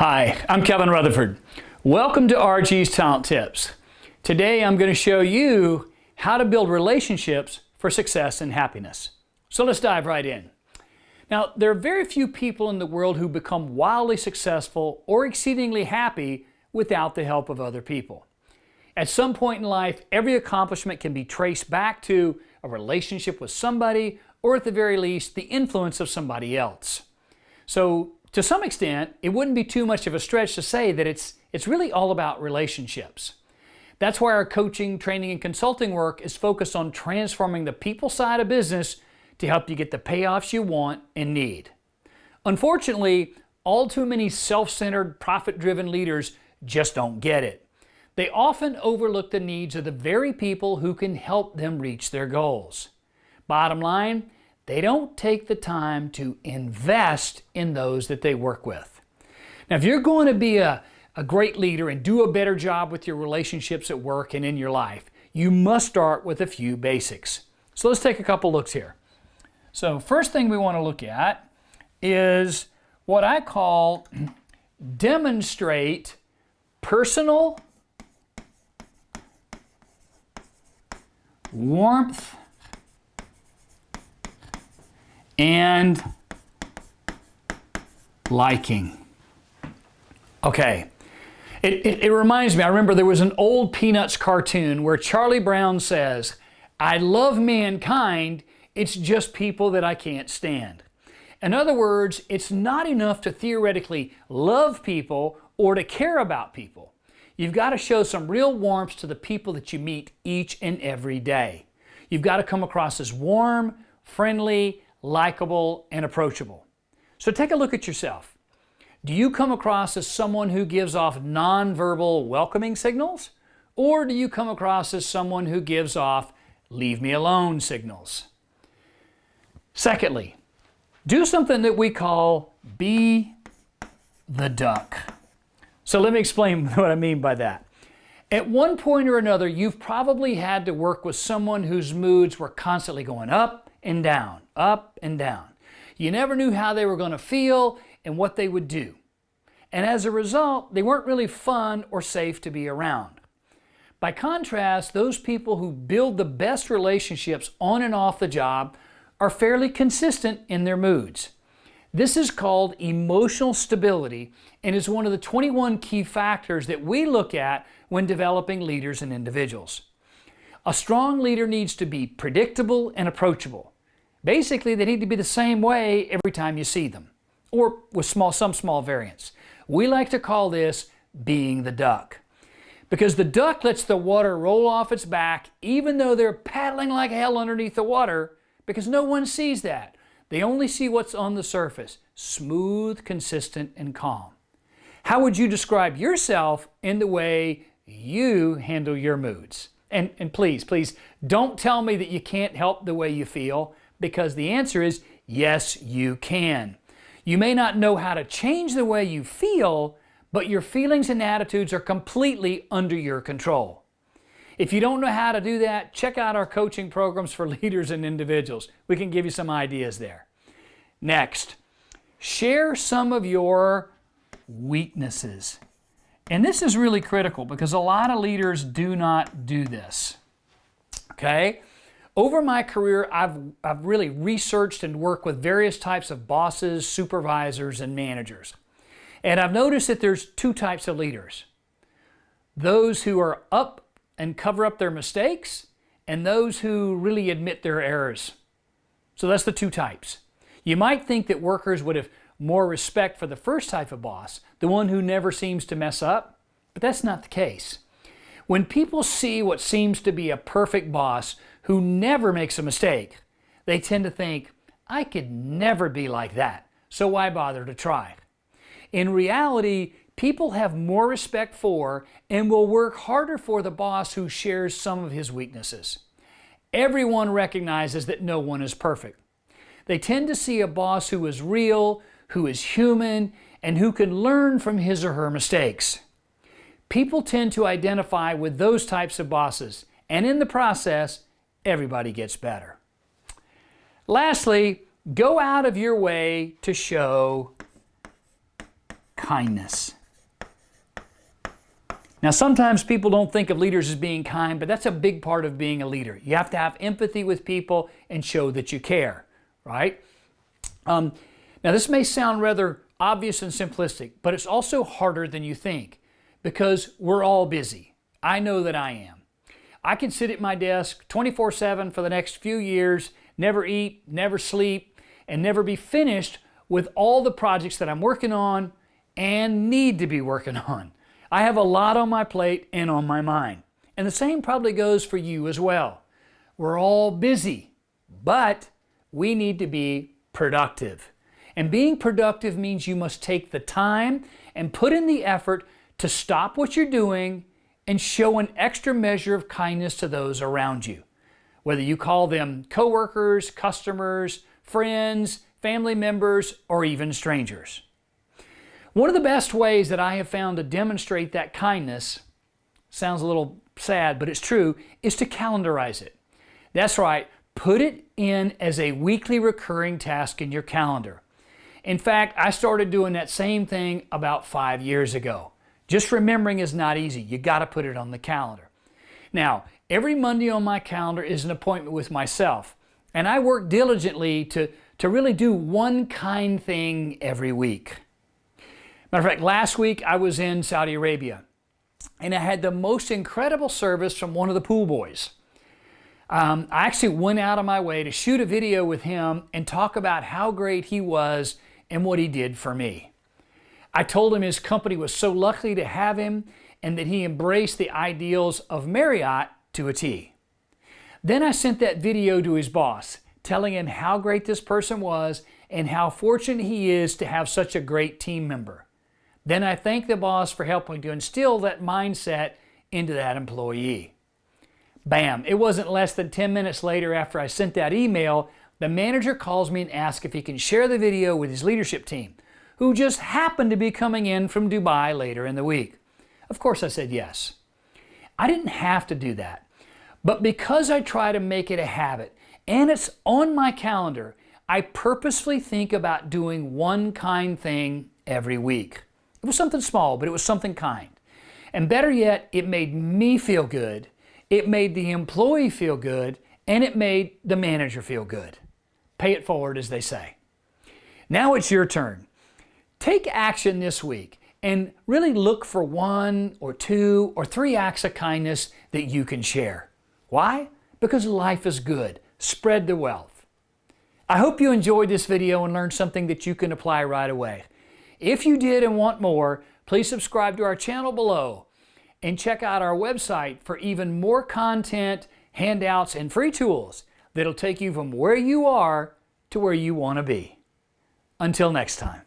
Hi, I'm Kevin Rutherford. Welcome to RG's Talent Tips. Today I'm going to show you how to build relationships for success and happiness. So let's dive right in. Now, there are very few people in the world who become wildly successful or exceedingly happy without the help of other people. At some point in life, every accomplishment can be traced back to a relationship with somebody, or at the very least, the influence of somebody else. So, to some extent, it wouldn't be too much of a stretch to say that it's really all about relationships. That's why our coaching, training, and consulting work is focused on transforming the people side of business to help you get the payoffs you want and need. Unfortunately, all too many self-centered, profit-driven leaders just don't get it. They often overlook the needs of the very people who can help them reach their goals. Bottom line, they don't take the time to invest in those that they work with. Now, if you're going to be a great leader and do a better job with your relationships at work and in your life, you must start with a few basics. So let's take a couple looks here. So first thing we want to look at is what I call demonstrate personal warmth and liking. Okay, it reminds me, I remember there was an old Peanuts cartoon where Charlie Brown says, "I love mankind, it's just people that I can't stand." In other words, it's not enough to theoretically love people or to care about people. You've got to show some real warmth to the people that you meet each and every day. You've got to come across as warm, friendly, likable, and approachable. So take a look at yourself. Do you come across as someone who gives off nonverbal welcoming signals? Or do you come across as someone who gives off leave me alone signals? Secondly, do something that we call be the duck. So let me explain what I mean by that. At one point or another, you've probably had to work with someone whose moods were constantly going up and down, up and down. You never knew how they were going to feel and what they would do. And as a result, they weren't really fun or safe to be around. By contrast, those people who build the best relationships on and off the job are fairly consistent in their moods. This is called emotional stability and is one of the 21 key factors that we look at when developing leaders and individuals. A strong leader needs to be predictable and approachable. Basically, they need to be the same way every time you see them, or with some small variance. We like to call this being the duck, because the duck lets the water roll off its back even though they're paddling like hell underneath the water, because no one sees that. They only see what's on the surface, smooth, consistent, and calm. How would you describe yourself in the way you handle your moods? And please, don't tell me that you can't help the way you feel, because the answer is yes, you can. You may not know how to change the way you feel, but your feelings and attitudes are completely under your control. If you don't know how to do that, check out our coaching programs for leaders and individuals. We can give you some ideas there. Next, share some of your weaknesses. And this is really critical because a lot of leaders do not do this. Okay? Over my career, I've really researched and worked with various types of bosses, supervisors, and managers. And I've noticed that there's two types of leaders. Those who are up and cover up their mistakes, and those who really admit their errors. So that's the two types. You might think that workers would have more respect for the first type of boss, the one who never seems to mess up, but that's not the case. When people see what seems to be a perfect boss who never makes a mistake, they tend to think, I could never be like that, so why bother to try? In reality, people have more respect for and will work harder for the boss who shares some of his weaknesses. Everyone recognizes that no one is perfect. They tend to see a boss who is real, who is human, and who can learn from his or her mistakes. People tend to identify with those types of bosses, and in the process, everybody gets better. Lastly, go out of your way to show kindness. Now, sometimes people don't think of leaders as being kind, but that's a big part of being a leader. You have to have empathy with people and show that you care, right? Now, this may sound rather obvious and simplistic, but it's also harder than you think because we're all busy. I know that I am. I can sit at my desk 24/7 for the next few years, never eat, never sleep, and never be finished with all the projects that I'm working on and need to be working on. I have a lot on my plate and on my mind. And the same probably goes for you as well. We're all busy, but we need to be productive. And being productive means you must take the time and put in the effort to stop what you're doing and show an extra measure of kindness to those around you. Whether you call them coworkers, customers, friends, family members, or even strangers. One of the best ways that I have found to demonstrate that kindness, sounds a little sad, but it's true, is to calendarize it. That's right, put it in as a weekly recurring task in your calendar. In fact, I started doing that same thing about 5 years ago. Just remembering is not easy. You got to put it on the calendar. Now, every Monday on my calendar is an appointment with myself, and I work diligently to really do one kind thing every week. Matter of fact, last week I was in Saudi Arabia, and I had the most incredible service from one of the pool boys. I actually went out of my way to shoot a video with him and talk about how great he was and what he did for me. I told him his company was so lucky to have him and that he embraced the ideals of Marriott to a T. Then I sent that video to his boss, telling him how great this person was and how fortunate he is to have such a great team member. Then I thanked the boss for helping to instill that mindset into that employee. Bam! It wasn't less than 10 minutes later after I sent that email, the manager calls me and asks if he can share the video with his leadership team, who just happened to be coming in from Dubai later in the week. Of course I said yes. I didn't have to do that, but because I try to make it a habit and it's on my calendar, I purposefully think about doing one kind thing every week. It was something small, but it was something kind. And better yet, it made me feel good, it made the employee feel good, and it made the manager feel good. Pay it forward, as they say. Now it's your turn. Take action this week and really look for 1 or 2 or 3 acts of kindness that you can share. Why? Because life is good. Spread the wealth. I hope you enjoyed this video and learned something that you can apply right away. If you did and want more, please subscribe to our channel below and check out our website for even more content, handouts, and free tools that'll take you from where you are to where you want to be. Until next time.